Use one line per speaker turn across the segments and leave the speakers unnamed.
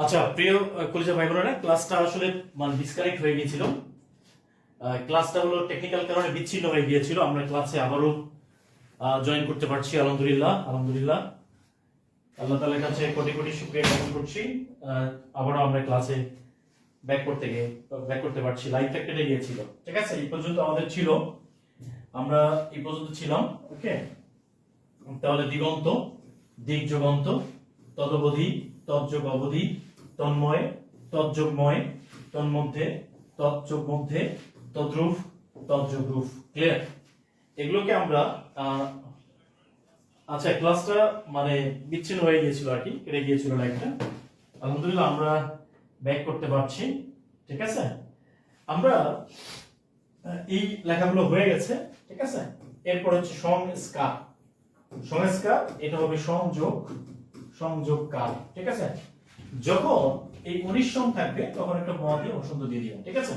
আচ্ছা প্রিয় কলেজের ভাই বোনেরা, ক্লাসটা আসলে ডিসকানেক্ট হয়ে গিয়েছিল। ক্লাসটা হলো টেকনিক্যাল কারণে বিচ্ছিন্ন হয়ে গিয়েছিল। আমরা ক্লাসে আবারও জয়েন করতে পারছি, আলহামদুলিল্লাহ আলহামদুলিল্লাহ। আল্লাহ তাআলার কাছে কোটি কোটি শুকরিয়া জ্ঞাপন করছি। আবারও আমরা ক্লাসে ব্যাক করতে পারছি। লাইভটা কেটে গিয়েছিল, ঠিক আছে? এই পর্যন্ত আমাদের ছিল, আমরা এই পর্যন্ত ছিলাম। ওকে, তাহলে দিগন্ত, দিক যোগান্ত, তদবধি, তৎযোগ অবধি, তন্ময়, তৎযোগময়, তন্মধ্যে, তৎযোগ মধ্যে, তদ্রূপ, তৎযোগ রূপ। ক্লিয়ার? এগুলোকে আমরা আচ্ছা ক্লাসটা বিচ্ছিন্ন হয়ে গিয়েছিল আর কি, কেটে গিয়েছিল লাইনটা। আলহামদুলিল্লাহ আমরা ব্যাক করতে পারছি, ঠিক আছে? আমরা এই লেখাগুলো হয়ে গেছে, ঠিক আছে? এরপর হচ্ছে সংস্কার। সংস্কার এটা হবে সংযোগ, সংযোগকার, ঠিক আছে? যখন এই 19 সম থাকবে তখন একটা ম দিয়ে অনুসন্ধ দিয়ে দিবেন, ঠিক আছে?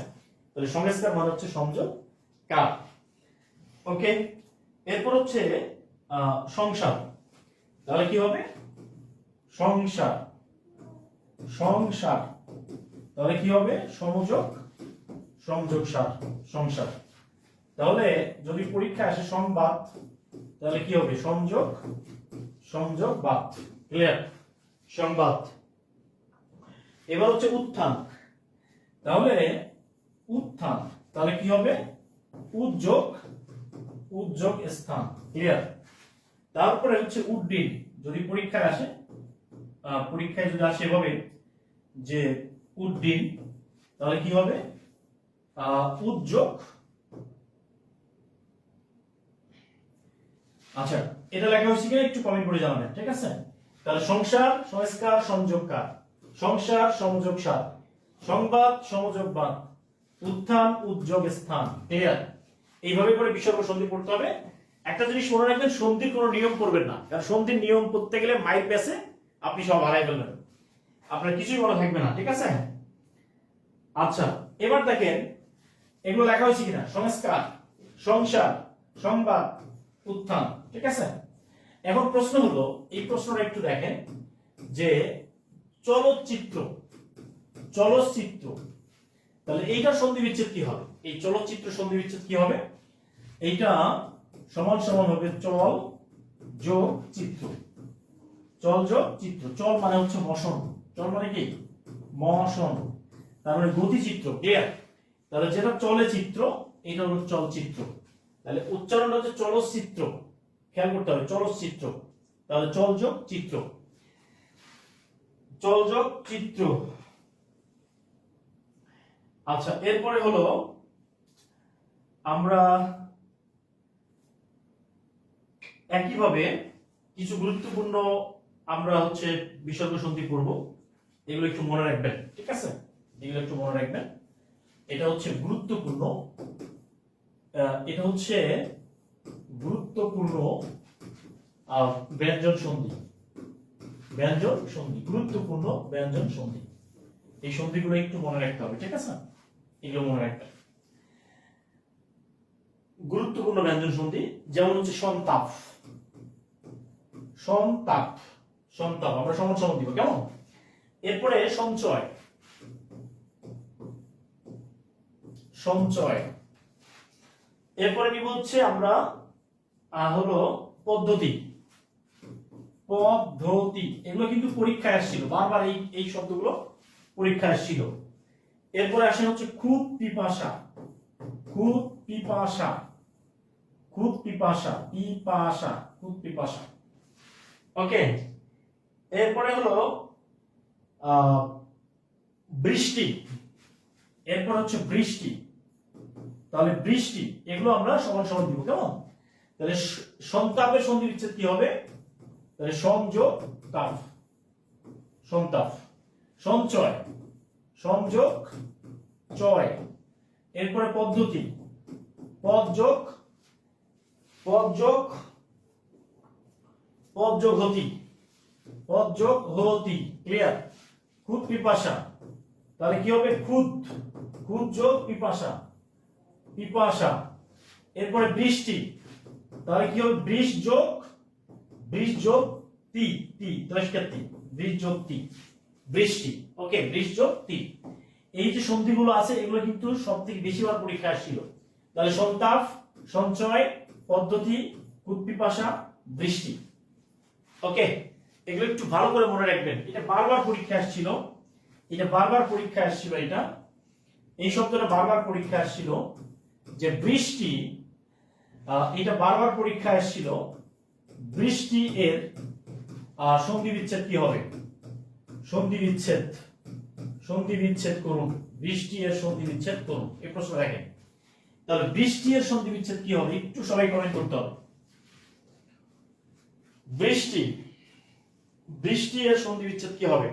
তাহলে সংস্কার মানে হচ্ছে সংযোগ কার। ওকে, এরপর হচ্ছে সংসার। তাহলে কি হবে? সংসার, সংসার। তাহলে কি হবে? সমযোগ, সংযোগসার, সংসার। তাহলে যদি পরীক্ষা আসে সংবাদ, তাহলে কি হবে? সংযোগ, সংযোগবাদ। ক্লিয়ার? সংবাদ। এবার হচ্ছে উত্থান। তাহলে উত্থান, তাহলে কি হবে? উদ্যোগ, উদ্যোগ স্থান। ক্লিয়ার? তারপরে হচ্ছে উড্ডীন। যদি পরীক্ষায় আসে, পরীক্ষায় যদি আসে এভাবে যে উড্ডীন, তাহলে কি হবে? উদ্যোগ। আচ্ছা, এটা লেখা হয়েছে কিনা একটু কমেন্ট করে জানাবেন, ঠিক আছে? তাহলে সংসার, সংস্কার, সংযোগকার, সংসার, সংযোগসার, সংবাদ, সংযোগবাদ, উত্থান, উদ্যোগ স্থান। ক্লিয়ার? এইভাবে করে বিসর্গ সন্ধি পড়তে হবে। একটা জিনিস মনে রাখবেন, সন্ধির কোনো নিয়ম করবেন না, কারণ সন্ধির নিয়ম করতে গেলে মাইর পেছে আপনি সব হারাই ফেলবেন, আপনার কিছুই মনে থাকবে না, ঠিক আছে? আচ্ছা, এবার দেখেন এগুলো লেখা হয়েছে কিনা। সংস্কার, সংসার, সংবাদ, উত্থান, ঠিক আছে? এখন প্রশ্ন হলো, এই প্রশ্নটা একটু দেখেন যে চলচ্চিত্র, চলচ্চিত্র, তাহলে এইটার সন্ধি বিচ্ছেদ কি হবে? এই চলচ্চিত্র সন্ধি বিচ্ছেদ কি হবে? এইটা সমান সমান হবে চল যোগ চিত্র। চল যোগ চিত্র। চল মানে হচ্ছে মশন, চল মানে কি? মশন। তার মানে গতিচিত্র। ক্লিয়ার? তাহলে যেটা চলে চিত্র, এটা হলো চলচিত্র। তাহলে উচ্চারণটা হচ্ছে চলচ্চিত্র, খেয়াল করতে হবে, চলচ্চিত্র। তাহলে চল যোগ চিত্র, চল যোগ চিত্র। আচ্ছা, এরপরে হলো আমরা একইভাবে কিছু গুরুত্বপূর্ণ আমরা হচ্ছে বিসর্গ সন্ধি পড়ব। এগুলো একটু মনে রাখবেন, ঠিক আছে? এগুলো একটু মনে রাখবেন। এটা হচ্ছে গুরুত্বপূর্ণ, এটা হচ্ছে গুরুত্বপূর্ণ ব্যঞ্জন সন্ধি, ব্যঞ্জন সন্ধি, গুরুত্বপূর্ণ ব্যঞ্জন সন্ধি। এই সন্ধিগুলো একটু মনে রাখতে হবে, ঠিক আছে? এগুলো মনে রাখবেন। গুরুত্বপূর্ণ ব্যঞ্জন সন্ধি যেমন হচ্ছে সন্তাপ, সন্তাপ, সন্তাপ আমরা সমান সমান দিব, কেমন? এরপরে সঞ্চয়, সঞ্চয়। এরপরে নিব হচ্ছে আমরা হলো পদ্ধতি, পদ্ধতি। এগুলো কিন্তু পরীক্ষায় আসছিল, বারবার এই শব্দগুলো পরীক্ষায় আসছিল। এরপরে আসে হচ্ছে খুব পিপাসা, খুব পিপাসা, খুব পিপাসা, পিপাসা, খুব পিপাসা। ওকে, এরপরে হলো বৃষ্টি। এরপর হচ্ছে বৃষ্টি, তাহলে বৃষ্টি। এগুলো আমরা সমান সমান দিব, কেমন? তাহলে সন্তাপের সন্ধি বিচ্ছেদ কি হবে? তাহলে সংযোগ তাপ, সন্তাপ। সঞ্চয়, সংযোগ চয়। এরপরে পদ্ধতি, পদযোগ, পদযোগ, পদযোগ হতি, পদযোগ হতি। ক্লিয়ার? খুদ পিপাসা, তাহলে কি হবে? খুদ, খুদ যোগ পিপাসা, পিপাসা। এরপরে বৃষ্টি, তাহলে কি হবে? বৃষ যোগ, বৃষ যোগ তি, তি, দশকাতি, বৃষ যোগ তি। বৃষ্টি। ওকে, বৃষ যোগ তি, এই যে সন্ধিগুলো আছে এগুলো কিন্তু সবথেকে বেশিবার পরীক্ষা আসছিল। তাহলে সন্তাপ, সঞ্চয়, পদ্ধতি, কুৎপিপাসা, বৃষ্টি। ওকে, এগুলো একটু ভালো করে মনে রাখবেন, এটা বারবার পরীক্ষা আসছিল, এটা বারবার পরীক্ষা আসছিল, এটা এই শব্দটা বারবার পরীক্ষা আসছিল যে বৃষ্টি, এটা বারবার পরীক্ষা আসছিল বৃষ্টি এর সন্ধি বিচ্ছেদ কি হবে? সন্ধি বিচ্ছেদ, সন্ধি বিচ্ছেদ করুন, বৃষ্টি এর সন্ধি বিচ্ছেদ করুন, এই প্রশ্ন দেখেন। তাহলে বৃষ্টি এর সন্ধি বিচ্ছেদ কি হবে? একটু সবাই কমেন্ট করতে হবে। বৃষ্টি, বৃষ্টি এর সন্ধি বিচ্ছেদ কি হবে?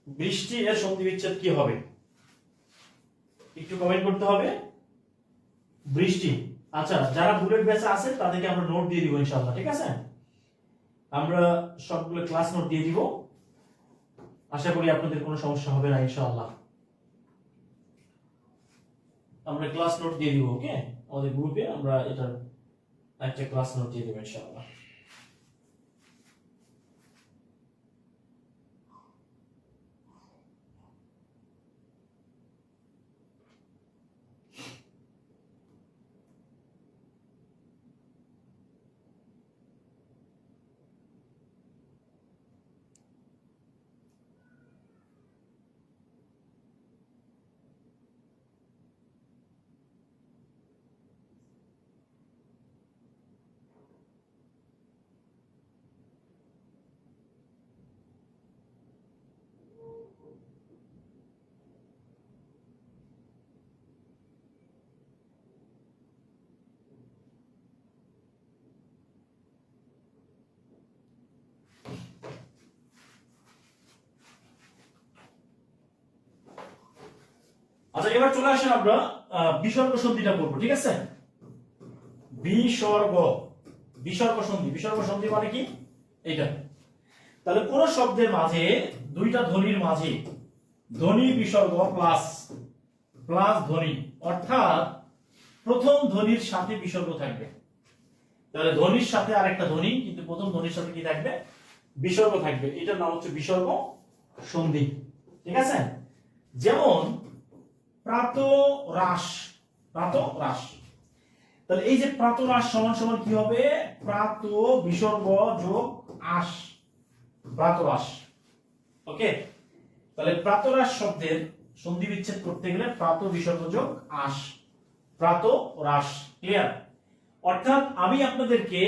বৃষ্টি এর সন্ধি বিচ্ছেদ কি হবে? একটু কমেন্ট করতে হবে। বৃষ্টি, আচ্ছা যারা বুলেট ব্যাচে আছে তাদেরকে আমরা নোট দিয়ে দিব ইনশাআল্লাহ, ঠিক আছে? আমরা সবগুলো ক্লাস নোট দিয়ে দিব, আশা করি আপনাদের কোনো সমস্যা হবে না ইনশাআল্লাহ। আমরা ক্লাস নোট দিয়ে দিব, ওকে, আমাদের গ্রুপে আমরা এটার একটা ক্লাস নোট দিয়ে দেব ইনশাআল্লাহ। আচ্ছা এবার চলে আসেন আমরা বিসর্গ সন্ধিটা পড়বো, ঠিক আছে? বিসর্গ, বিসর্গ সন্ধি, বিসর্গ সন্ধি মানে কি? এইটা। তাহলে কোন শব্দের মাঝে দুইটা ধ্বনির মাঝে ধ্বনি বিসর্গ প্লাস প্লাস ধ্বনি, অর্থাৎ প্রথম ধ্বনির সাথে বিসর্গ থাকবে। তাহলে ধ্বনির সাথে আরেকটা ধ্বনি, কিন্তু প্রথম ধ্বনির সাথে কি থাকবে? বিসর্গ থাকবে। এটার নাম হচ্ছে বিসর্গ সন্ধি, ঠিক আছে? যেমন প্রাতরাশ, প্রাতরাশ। তাহলে এই যে প্রাতরাশ সমান সমান কি হবে? প্রাত বিসর্গ যোগ আশ, প্রাতরাশ। ওকে, তাহলে প্রাতরাশ শব্দের সন্ধি বিচ্ছেদ করতে গেলে প্রাত বিসর্গ যোগ আশ, প্রাতরাশ। ক্লিয়ার? অর্থাৎ আমি আপনাদেরকে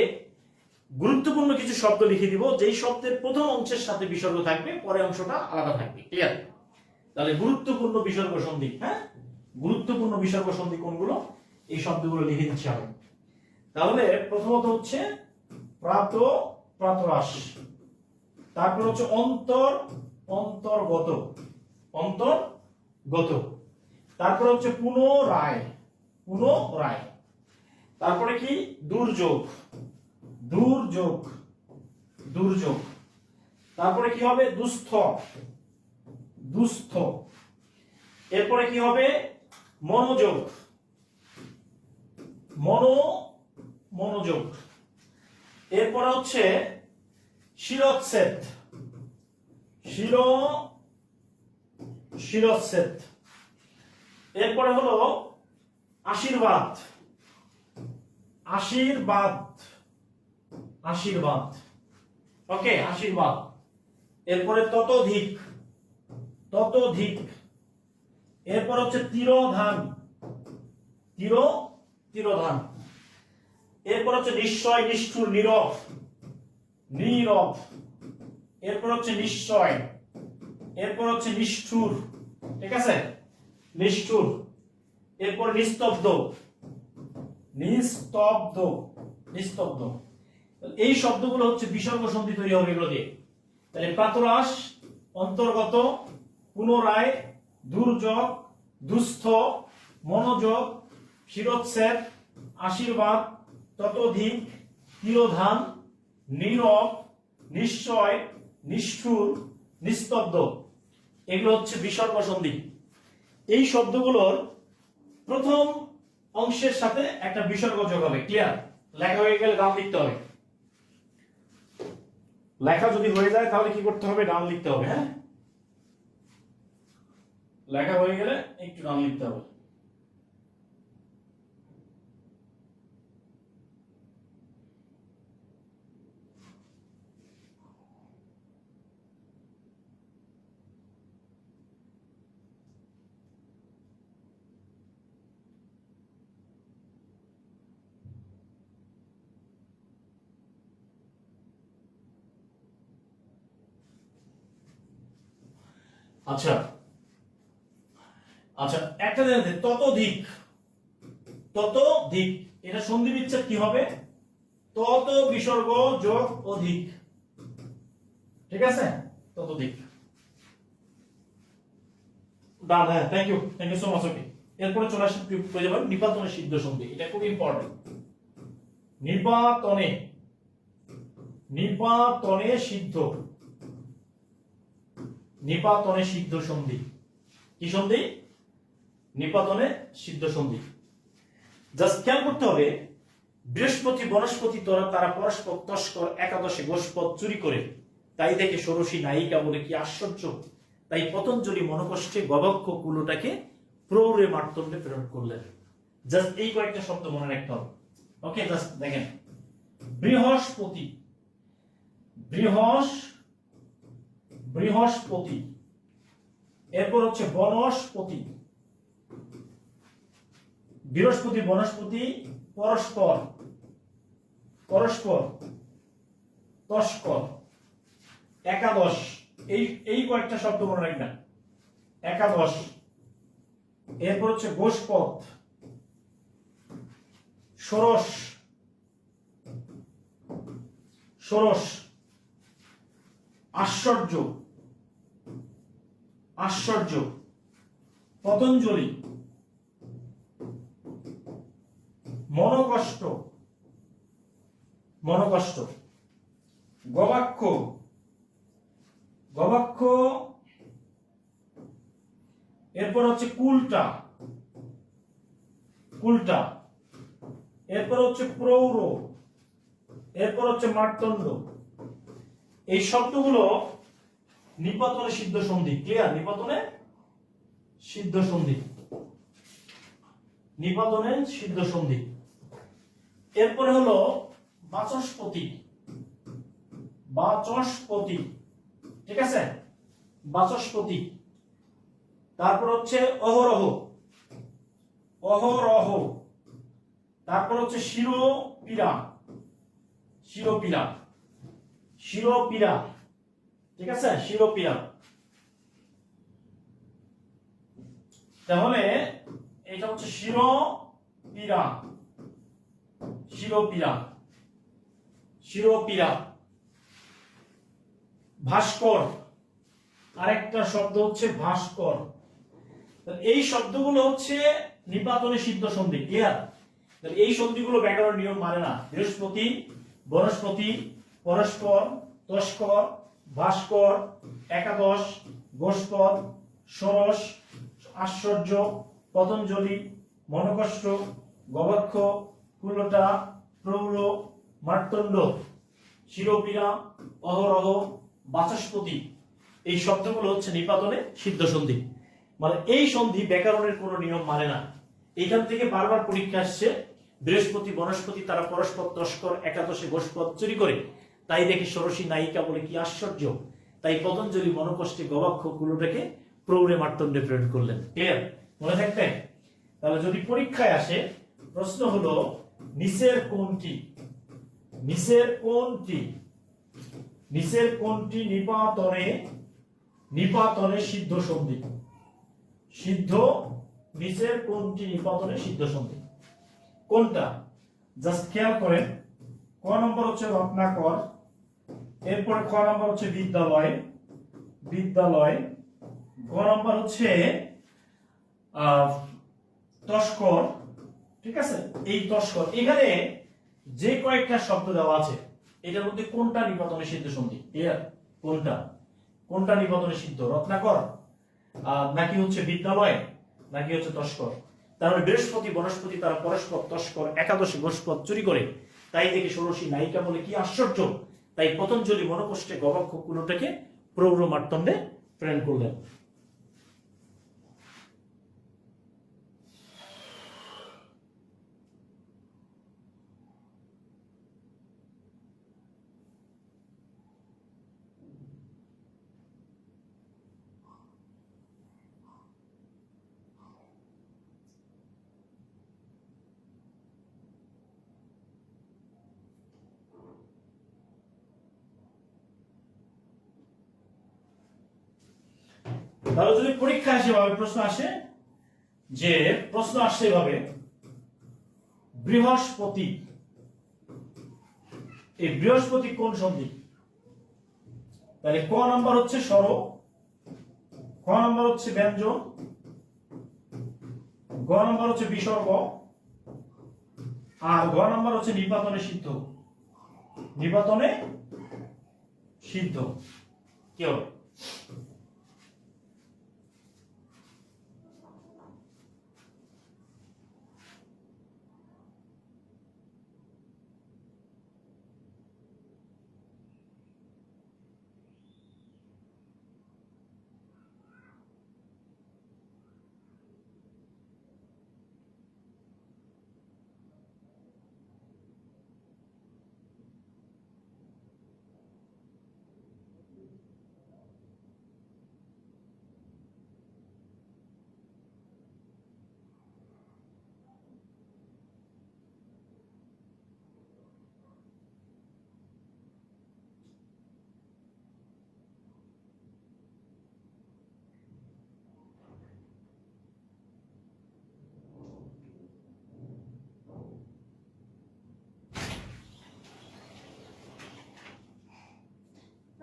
গুরুত্বপূর্ণ কিছু শব্দ লিখে দিব, যেই শব্দের প্রথম অংশের সাথে বিসর্গ থাকবে, পরের অংশটা আলাদা থাকবে। ক্লিয়ার? তাহলে গুরুত্বপূর্ণ বিসর্গ সন্ধি, হ্যাঁ, গুরুত্বপূর্ণ বিসর্গ সন্ধি কোনগুলো, এই শব্দগুলো লিখে দিচ্ছি আমি। তাহলে প্রথমত হচ্ছে প্রাত, প্রাতরাশ। তারপর হচ্ছে অন্তর, অন্তর্গত, অন্তর্গত। তারপর হচ্ছে পুনরায়, পুনরায়। তারপরে কি? দুর্যোগ, দুর্যোগ, দুর্যোগ। তারপরে কি হবে? দুস্থ, দুস্থ। এরপরে কি হবে? মনোযোগ, মনোযোগ। এরপরে হচ্ছে শিরচ্ছেদ, শিরচ্ছেদ। এরপরে হলো আশীর্বাদ, আশীর্বাদ, আশীর্বাদ। ওকে, আশীর্বাদ। এরপরে ততোধিক, ততোধিক। এরপর হচ্ছে তিরোধান, তিরোধান। এরপর হচ্ছে নিশ্চয়, নিষ্ঠুর, নীরব, নীরব। এরপর হচ্ছে নিশ্চয়। এরপর হচ্ছে নিষ্ঠুর, ঠিক আছে? নিষ্ঠুর। এরপর নিস্তব্ধ, নিস্তব্ধ, নিস্তব্ধ। এই শব্দগুলো হচ্ছে বিসর্গ সন্ধি তৈরি হবে এগুলো দিয়ে। তাহলে প্রাতরাশ, অন্তর্গত, পুনরায়, দুর্যোগ, দুস্থ, মনোযোগ, শিরচ্ছেদ, আশীর্বাদ, ততোধিক, তিরোধান, নীরব, নিশ্চয়, নিষ্ঠুর, নিস্তব্ধ। এগুলো হচ্ছে বিসর্গ সন্ধি। এই শব্দগুলোর প্রথম অংশের সাথে একটা বিসর্গ যোগ হবে। ক্লিয়ার? লেখা হয়ে গেলে নাম লিখতে হবে, লেখা যদি হয়ে যায় তাহলে কি করতে হবে, ডান লিখতে হবে। হ্যাঁ, লেখা হয়ে গেলে একটু ডান লিখতে হবে। আচ্ছা আচ্ছা, একটা জানেন ততোধিক, ততোধিক এটা সন্ধি বিচ্ছেদ কি হবে, তত বিসর্গ যোগ অধিক, ঠিক আছে, ততোধিক। ডান, হ্যাঁ, থ্যাংক ইউ সো মাচ। ওকে, এরপরে চলে আসি পেয়ে যাবেন নিপাতনে সিদ্ধ সন্ধি। এটা খুব ইম্পর্টেন্ট। নিপাতনে, নিপাতনে সিদ্ধ, নিপাতনে সিদ্ধ সন্ধি। কি সন্ধি? নিপাতনে সিদ্ধ সন্ধি। জাস্ট খেয়াল করতে হবে, বৃহস্পতি বনস্পতি তারা পরস্পর তস্কর একাদশে গোষ্পদ চুরি করে, তাই দেখে ষোড়শী নায়িকা বলে কি আশ্চর্য, তাই পতঞ্জলি মনকষ্টে গবক্ষ কুলোটাকে প্রৌরে মার্তণ্ডে প্রেরণ করলেন। জাস্ট এই কয়েকটা শব্দ মনে রাখতে হবে। ওকে, জাস্ট দেখেন, বৃহস্পতি, বৃহস্পতি, এরপর হচ্ছে বনস্পতি, বৃহস্পতি বনস্পতি পরস্পর, পরস্পর তস্কর একাদশ, এই কয়েকটা শব্দ মনে রাখবেন, একাদশ। এরপর হচ্ছে গোষ্পদ, ষোড়শ, ষোড়শ, আশ্চর্য, আশ্চর্য, পতঞ্জলি, মনকষ্ট, মনকষ্ট, গবাক্ষ, গবাক্ষ, এরপর হচ্ছে কুলটা, কুলটা, এরপর হচ্ছে প্রৌর, এরপর হচ্ছে মার্তণ্ড। এই শব্দগুলো নিপাতনে সিদ্ধ সন্ধি। ক্লিয়ার? নিপাতনে সিদ্ধ সন্ধি, নিপাতনে সিদ্ধ সন্ধি। এরপরে হলো বাচস্পতি, বাচস্পতি, ঠিক আছে, বাচস্পতি। তারপর হচ্ছে অহরহ, অহরহ। তারপর হচ্ছে শিরোপীড়া, শিরোপীড়া, শিরোপীড়া, ঠিক আছে, শিরোপীড়া। তাহলে এটা হচ্ছে শিরোপীড়া, শিরোপীড়া, শিরোপীড়া। ভাস্কর, আরেকটা শব্দ হচ্ছে ভাস্কর। এই শব্দগুলো হচ্ছে নিপাতনে সিদ্ধ সন্ধি। ক্লিয়ার? এই সন্ধিগুলো ব্যাকরণ নিয়ম মানে না। বৃহস্পতি বনস্পতি পরস্পর তস্কর ভাস্কর একাদশ গোষ্পদ ষোড়শ আশ্চর্য পতঞ্জলি মনকষ্ট গবক্ষ কুলটা প্রৌর মার্তণ্ড শিরোপীড়া অহরহ বাচস্পতি। এই শব্দগুলো হচ্ছে নিপাতনে সিদ্ধ সন্ধি। মানে এই সন্ধি ব্যাকরণের কোনো নিয়ম মানে না। এইখান থেকে বারবার পরীক্ষা আসছে, বৃহস্পতি বনস্পতি তারা পরস্পর তস্কর একাদশে গোষ্পদ চুরি করে, তাই দেখে ষোড়শী নায়িকা বলে কি আশ্চর্য, তাই পতঞ্জলি মনকষ্টে গবাক্ষ কুলোটাকে প্রৌঢ়ে মার্তণ্ডে প্রেরণ করলেন। ক্লিয়ার? মনে থাকবে? তাহলে যদি পরীক্ষায় আসে, প্রশ্ন হলো নিচের কোনটি, নিচের কোনটি, নিচের কোনটি নিপাতনে নিপাতনে সিদ্ধ সন্ধি, সিদ্ধ, নিচের কোনটি নিপাতনে সিদ্ধ সন্ধি কোনটা? জাস্ট খেয়াল করেন, ক নম্বর হচ্ছে রত্নাকর, এরপরে খ নম্বর হচ্ছে বিদ্যালয়, বিদ্যালয়, গ নম্বর হচ্ছে তস্কর, ঠিক আছে, এই তস্কর। এখানে যে কয়েকটা শব্দ দেওয়া আছে এটার মধ্যে কোনটা নিপাতনে সিদ্ধ সন্ধি? ক্লিয়ার? কোনটা, কোনটা নিপাতনে সিদ্ধ? রত্নাকর নাকি হচ্ছে বিদ্যালয় নাকি হচ্ছে তস্কর? তাহলে বৃহস্পতি বনস্পতি তারা পরস্পর তস্কর একাদশী গোষ্পদ চুরি করে, তাই দেখে ষোড়শী নায়িকা বলে কি আশ্চর্য, তাই পতঞ্জলি মনকষ্টে গবাক্ষ কুলটাকে প্রৌঢ় মার্তণ্ডে প্রেরণ করলেন। তাহলে যদি পরীক্ষা সেভাবে প্রশ্ন আসে, যে প্রশ্ন আসছে এভাবে, বৃহস্পতি, এই বৃহস্পতি কোন সন্ধি? তাহলে ক নাম্বার হচ্ছে স্বর, খ নাম্বার হচ্ছে ব্যঞ্জন, গ নাম্বার হচ্ছে বিসর্গ, আর ঘ নাম্বার হচ্ছে নিপাতনে সিদ্ধ। নিপাতনে সিদ্ধ কি হবে?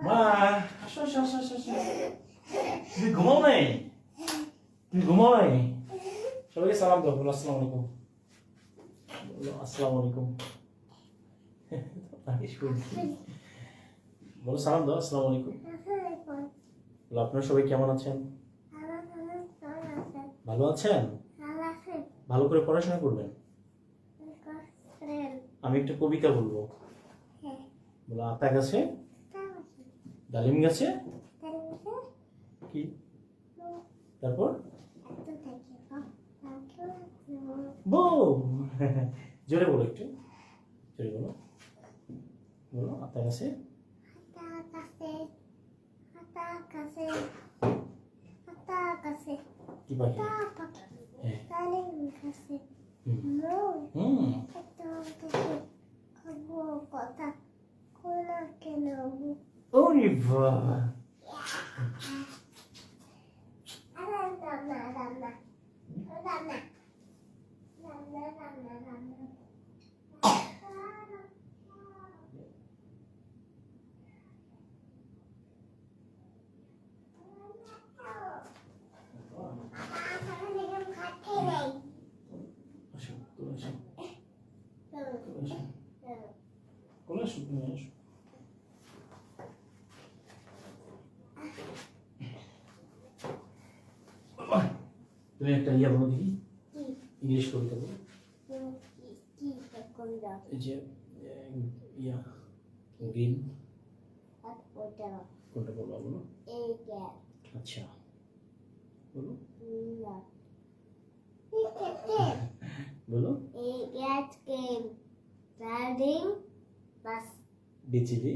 মা আসো আসো আসো আসো আসো। তুমি ঘুমাও নাই? তুমি ঘুমাও নাই? সবাইকে সালাম দাও, বলো আসসালামু আলাইকুম, বলো আসসালামু আলাইকুম। বলো সালাম দাও, আসসালামু আলাইকুম। বলো আপনারা সবাই কেমন আছেন? ভালো আছেন? ভালো করে পড়াশোনা করবেন। আমি একটা কবিতা বলবো, বলো আতা গাছে, ডালিম গাছে কি, তারপর বউ। জোরে বলো, একটু জোরে বলো, বলো আতা গাছে, কি পাখি? ওরে বাবা, কোলে আসো, তুমি আসো। তুমি একটা ইয়া বলো দেখি, ইংলিশ কবিতা বলো। এই যে ইয়া গ্রিন, কোনটা বলো বলো? আচ্ছা বলো, বলো। বিজলি